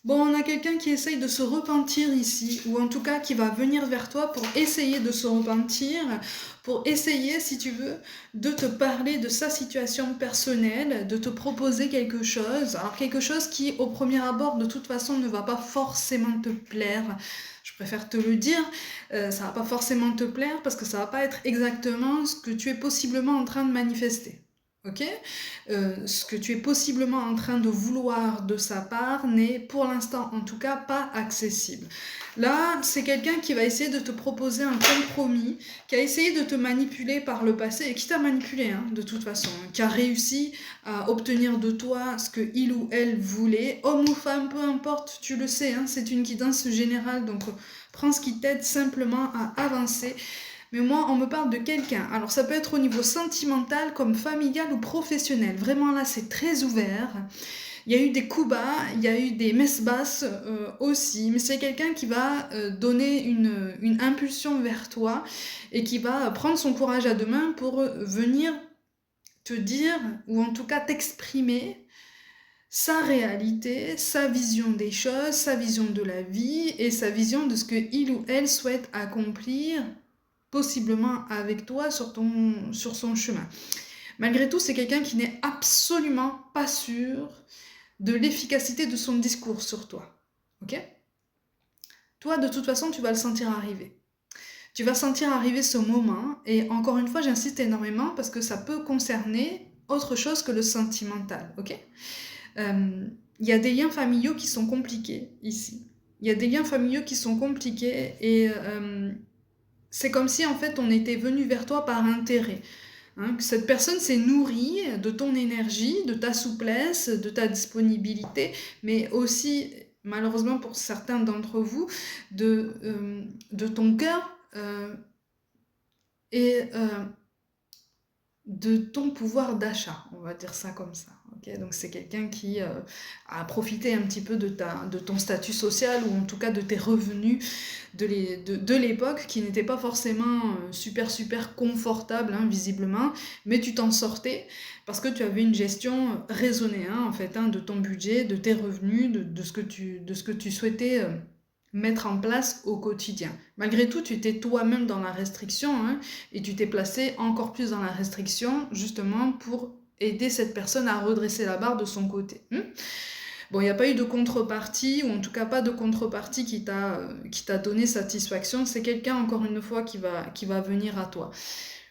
Bon, on a quelqu'un qui essaye de se repentir ici, ou en tout cas qui va venir vers toi pour essayer de se repentir, pour essayer, si tu veux, de te parler de sa situation personnelle, de te proposer quelque chose. Alors quelque chose qui, au premier abord, de toute façon, ne va pas forcément te plaire. Je préfère te le dire, ça va pas forcément te plaire parce que ça va pas être exactement ce que tu es possiblement en train de manifester. Ok? Ce que tu es possiblement en train de vouloir de sa part n'est pour l'instant en tout cas pas accessible. Là, c'est quelqu'un qui va essayer de te proposer un compromis, qui a essayé de te manipuler par le passé et qui t'a manipulé hein, de toute façon, hein, qui a réussi à obtenir de toi ce que il ou elle voulait, homme ou femme, peu importe, tu le sais, hein, c'est une guidance générale, donc prends ce qui t'aide simplement à avancer. Mais moi, on me parle de quelqu'un. Alors, ça peut être au niveau sentimental, comme familial ou professionnel. Vraiment, là, c'est très ouvert. Il y a eu des coups bas, il y a eu des messes basses aussi. Mais c'est quelqu'un qui va donner une impulsion vers toi et qui va prendre son courage à deux mains pour venir te dire, ou en tout cas t'exprimer, sa réalité, sa vision des choses, sa vision de la vie et sa vision de ce que il ou elle souhaite accomplir possiblement avec toi sur son chemin. Malgré tout, c'est quelqu'un qui n'est absolument pas sûr de l'efficacité de son discours sur toi. Ok? Toi, de toute façon, tu vas le sentir arriver. Tu vas sentir arriver ce moment, et encore une fois, j'insiste énormément parce que ça peut concerner autre chose que le sentimental. Ok? Il y a des liens familiaux qui sont compliqués ici. Il y a des liens familiaux qui sont compliqués et c'est comme si en fait on était venu vers toi par intérêt. Hein, que cette personne s'est nourrie de ton énergie, de ta souplesse, de ta disponibilité, mais aussi, malheureusement pour certains d'entre vous, de ton cœur et de ton pouvoir d'achat, on va dire ça comme ça. Okay, donc c'est quelqu'un qui a profité un petit peu de ton statut social ou en tout cas de tes revenus de l'époque qui n'étaient pas forcément super confortables hein, visiblement, mais tu t'en sortais parce que tu avais une gestion raisonnée hein, en fait, hein, de ton budget, de tes revenus, de ce que tu souhaitais mettre en place au quotidien. Malgré tout, tu étais toi-même dans la restriction hein, et tu t'es placé encore plus dans la restriction justement pour aider cette personne à redresser la barre de son côté. Bon, il n'y a pas eu de contrepartie, ou en tout cas pas de contrepartie qui t'a donné satisfaction. C'est quelqu'un, encore une fois, qui va venir à toi.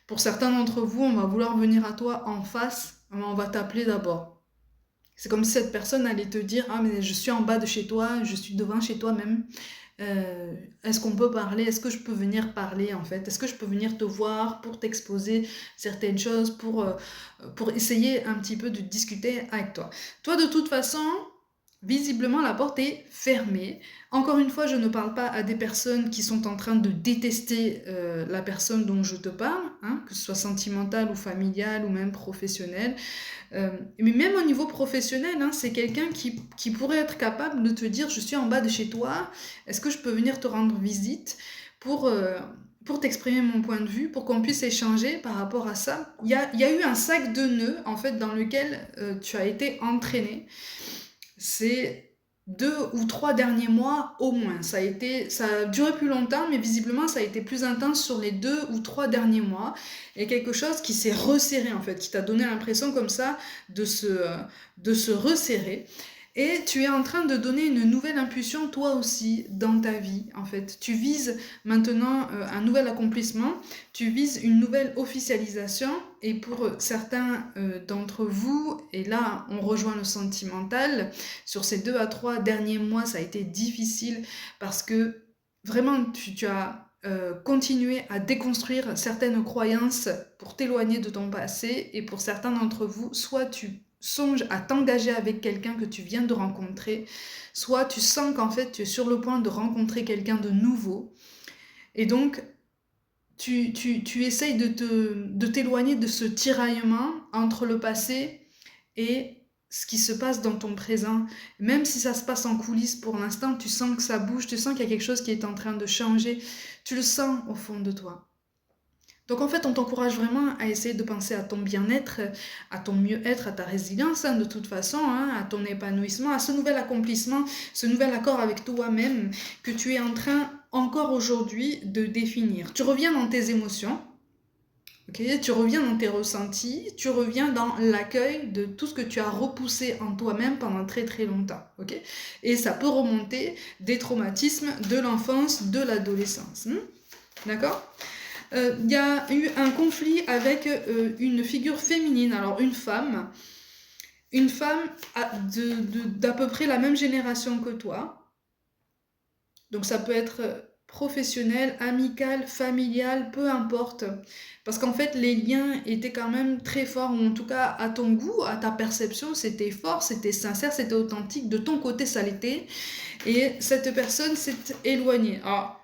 Pour certains d'entre vous, on va vouloir venir à toi en face, mais on va t'appeler d'abord. C'est comme si cette personne allait te dire « Ah, mais je suis en bas de chez toi, je suis devant chez toi même. Est-ce qu'on peut parler? Est-ce que je peux venir parler en fait? Est-ce que je peux venir te voir pour t'exposer certaines choses, pour essayer un petit peu de discuter avec toi ?» Toi, de toute façon, visiblement, la porte est fermée. Encore une fois, je ne parle pas à des personnes qui sont en train de détester la personne dont je te parle, hein, que ce soit sentimentale ou familiale ou même professionnelle. Mais même au niveau professionnel, hein, c'est quelqu'un qui pourrait être capable de te dire « Je suis en bas de chez toi, est-ce que je peux venir te rendre visite pour t'exprimer mon point de vue, pour qu'on puisse échanger par rapport à ça ?» Il y a eu un sac de nœuds, en fait, dans lequel tu as été entraîné. C'est 2 ou 3 derniers mois au moins. Ça a duré plus longtemps, mais visiblement ça a été plus intense sur les 2 ou 3 derniers mois. Il y a quelque chose qui s'est resserré en fait, qui t'a donné l'impression comme ça de se resserrer. Et tu es en train de donner une nouvelle impulsion toi aussi dans ta vie en fait. Tu vises maintenant un nouvel accomplissement, tu vises une nouvelle officialisation et pour certains d'entre vous, et là on rejoint le sentimental, sur ces 2 à 3 derniers mois ça a été difficile parce que vraiment tu as continué à déconstruire certaines croyances pour t'éloigner de ton passé et pour certains d'entre vous, soit tu songes à t'engager avec quelqu'un que tu viens de rencontrer, soit tu sens qu'en fait tu es sur le point de rencontrer quelqu'un de nouveau et donc tu essayes de t'éloigner de ce tiraillement entre le passé et ce qui se passe dans ton présent. Même si ça se passe en coulisses pour l'instant, tu sens que ça bouge, tu sens qu'il y a quelque chose qui est en train de changer, tu le sens au fond de toi. Donc en fait, on t'encourage vraiment à essayer de penser à ton bien-être, à ton mieux-être, à ta résilience hein, de toute façon, hein, à ton épanouissement, à ce nouvel accomplissement, ce nouvel accord avec toi-même que tu es en train encore aujourd'hui de définir. Tu reviens dans tes émotions, okay, tu reviens dans tes ressentis, tu reviens dans l'accueil de tout ce que tu as repoussé en toi-même pendant très très longtemps. Okay, et ça peut remonter des traumatismes de l'enfance, de l'adolescence. D'accord ? Y a eu un conflit avec une figure féminine, alors une femme d'à peu près la même génération que toi. Donc ça peut être professionnel, amical, familial, peu importe. Parce qu'en fait, les liens étaient quand même très forts, ou en tout cas à ton goût, à ta perception, c'était fort, c'était sincère, c'était authentique. De ton côté, ça l'était. Et cette personne s'est éloignée. Alors,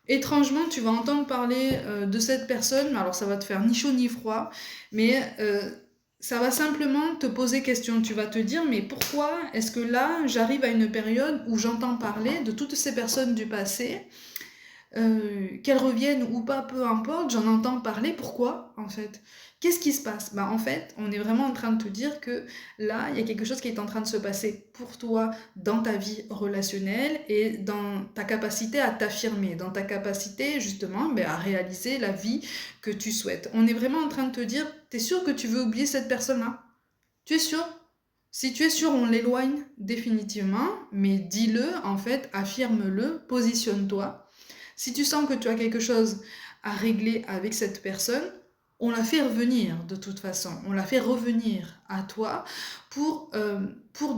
étrangement, tu vas entendre parler de cette personne, alors ça va te faire ni chaud ni froid, mais ça va simplement te poser question. Tu vas te dire, mais pourquoi est-ce que là, j'arrive à une période où j'entends parler de toutes ces personnes du passé, qu'elles reviennent ou pas, peu importe, j'en entends parler, pourquoi en fait? Qu'est-ce qui se passe? Bah, en fait, on est vraiment en train de te dire que là, il y a quelque chose qui est en train de se passer pour toi dans ta vie relationnelle et dans ta capacité à t'affirmer, dans ta capacité justement à réaliser la vie que tu souhaites. On est vraiment en train de te dire, t'es sûr que tu veux oublier cette personne-là? Tu es sûr? Si tu es sûr, on l'éloigne définitivement, mais dis-le en fait, affirme-le, positionne-toi. Si tu sens que tu as quelque chose à régler avec cette personne, on la fait revenir de toute façon. On la fait revenir à toi pour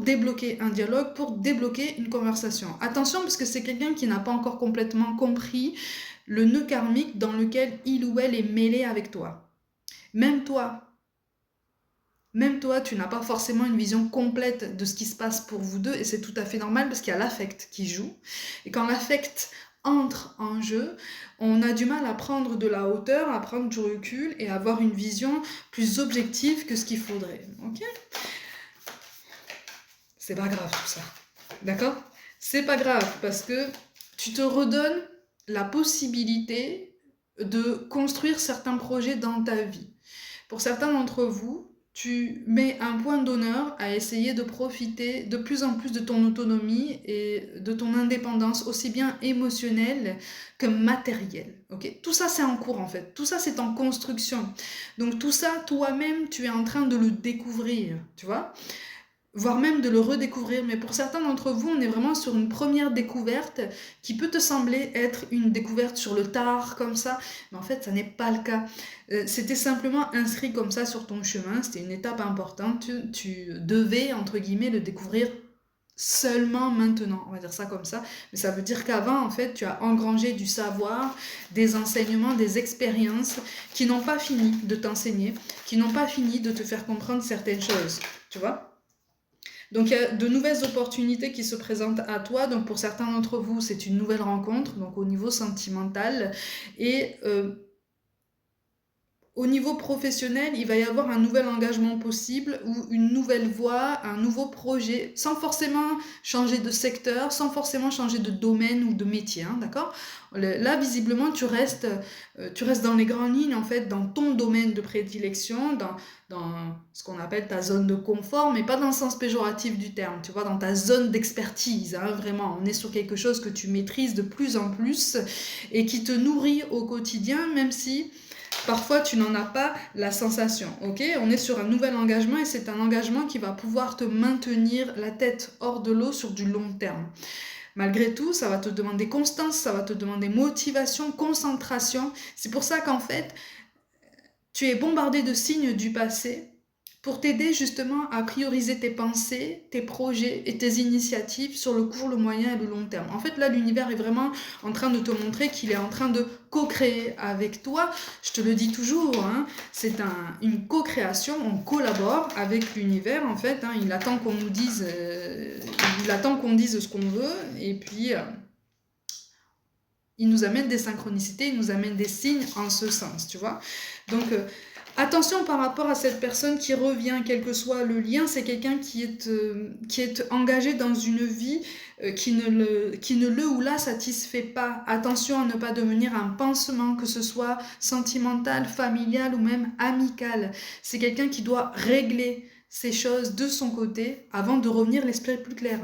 débloquer un dialogue, pour débloquer une conversation. Attention, parce que c'est quelqu'un qui n'a pas encore complètement compris le nœud karmique dans lequel il ou elle est mêlé avec toi. Même toi, tu n'as pas forcément une vision complète de ce qui se passe pour vous deux, et c'est tout à fait normal parce qu'il y a l'affect qui joue. Et quand l'affect entre en jeu, on a du mal à prendre de la hauteur, à prendre du recul et à avoir une vision plus objective que ce qu'il faudrait. Ok ? C'est pas grave tout ça. D'accord ? C'est pas grave parce que tu te redonnes la possibilité de construire certains projets dans ta vie. Pour certains d'entre vous, tu mets un point d'honneur à essayer de profiter de plus en plus de ton autonomie et de ton indépendance, aussi bien émotionnelle que matérielle. Okay ? Tout ça, c'est en cours en fait. Tout ça, c'est en construction. Donc tout ça, toi-même, tu es en train de le découvrir, tu vois ? Voire même de le redécouvrir. Mais pour certains d'entre vous, on est vraiment sur une première découverte qui peut te sembler être une découverte sur le tard, comme ça, mais en fait, ça n'est pas le cas. C'était simplement inscrit comme ça sur ton chemin, c'était une étape importante, tu devais, entre guillemets, le découvrir seulement maintenant, on va dire ça comme ça, mais ça veut dire qu'avant, en fait, tu as engrangé du savoir, des enseignements, des expériences qui n'ont pas fini de t'enseigner, qui n'ont pas fini de te faire comprendre certaines choses, tu vois ? Donc il y a de nouvelles opportunités qui se présentent à toi. Donc pour certains d'entre vous, c'est une nouvelle rencontre, donc au niveau sentimental. Et au niveau professionnel, il va y avoir un nouvel engagement possible ou une nouvelle voie, un nouveau projet, sans forcément changer de secteur, sans forcément changer de domaine ou de métier, hein, d'accord ? Là, visiblement, tu restes dans les grandes lignes, en fait, dans ton domaine de prédilection, dans ce qu'on appelle ta zone de confort, mais pas dans le sens péjoratif du terme, tu vois, dans ta zone d'expertise, hein, vraiment. On est sur quelque chose que tu maîtrises de plus en plus et qui te nourrit au quotidien, même si parfois, tu n'en as pas la sensation, ok ? On est sur un nouvel engagement et c'est un engagement qui va pouvoir te maintenir la tête hors de l'eau sur du long terme. Malgré tout, ça va te demander constance, ça va te demander motivation, concentration. C'est pour ça qu'en fait, tu es bombardé de signes du passé pour t'aider justement à prioriser tes pensées, tes projets et tes initiatives sur le court, le moyen et le long terme. En fait, là, l'univers est vraiment en train de te montrer qu'il est en train de co-créer avec toi. Je te le dis toujours, hein, c'est une co-création, on collabore avec l'univers, en fait. Hein, il attend qu'on nous dise, ce qu'on veut, et puis il nous amène des synchronicités, il nous amène des signes en ce sens, tu vois. Donc, Attention par rapport à cette personne qui revient, quel que soit le lien, c'est quelqu'un qui est engagé dans une vie qui ne le ou la satisfait pas. Attention à ne pas devenir un pansement, que ce soit sentimental, familial ou même amical. C'est quelqu'un qui doit régler ces choses de son côté avant de revenir l'esprit plus clair.